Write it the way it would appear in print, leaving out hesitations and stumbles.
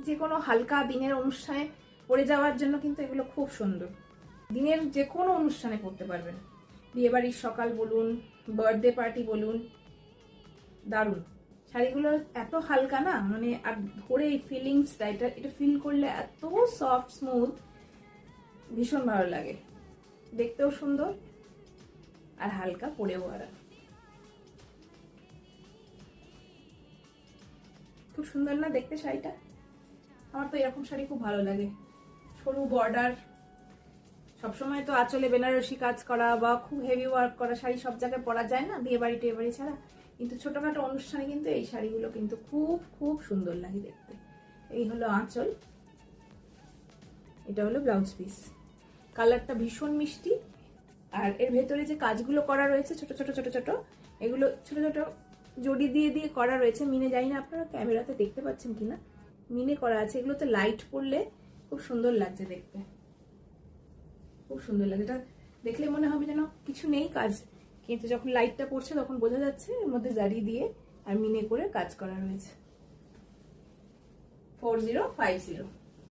যে কোনো হালকা দিনের অনুষ্ঠানে পরে যাওয়ার জন্য কিন্তু এগুলো খুব সুন্দর। দিনের যে কোনো অনুষ্ঠানে পরতে পারবেন, বিয়েবাড়ির সকাল বলুন, বার্থডে পার্টি বলুন, দারুণ। শাড়িগুলো এত হালকা না, মানে আর ধরে এই ফিলিংসটা, এটা ফিল করলে এত সফট স্মুথ, ভীষণ ভালো লাগে, দেখতেও সুন্দর আর হালকা, পরেও আরাম। খুব সুন্দর না দেখতে শাড়িটা? আমার তো এরকম শাড়ি খুব ভালো লাগে, সরু বর্ডার। সবসময় তো আঁচলে বেনারসি কাজ করা বা খুব হেভি ওয়ার্ক করা শাড়ি সব জায়গায় পরা যায় না, বিয়ে বাড়ি টিয়ে বাড়ি ছাড়া। কিন্তু ছোটখাটো অনুষ্ঠানে কিন্তু এই শাড়িগুলো কিন্তু খুব খুব সুন্দর লাগে দেখতে। এই হলো আঁচল, এটা হলো ব্লাউজ পিস। কালারটা ভীষণ মিষ্টি, আর এর ভেতরে যে কাজগুলো করা রয়েছে ছোট ছোট ছোট ছোট, এগুলো ছোট ছোট জড়ি দিয়ে দিয়ে করা রয়েছে মিনে। জানি না আপনারা ক্যামেরাতে দেখতে পাচ্ছেন কিনা, মিনে করা আছে। এগুলোতে লাইট পড়লে খুব সুন্দর লাগছে দেখতে, খুব সুন্দর লাগে। এটা দেখলে মনে হবে যেন কিছু নেই কাজ, কিন্তু যখন লাইটটা পড়ছে তখন বোঝা যাচ্ছে এর মধ্যে জারি দিয়ে আর মিনে করে কাজ করা রয়েছে। 4050।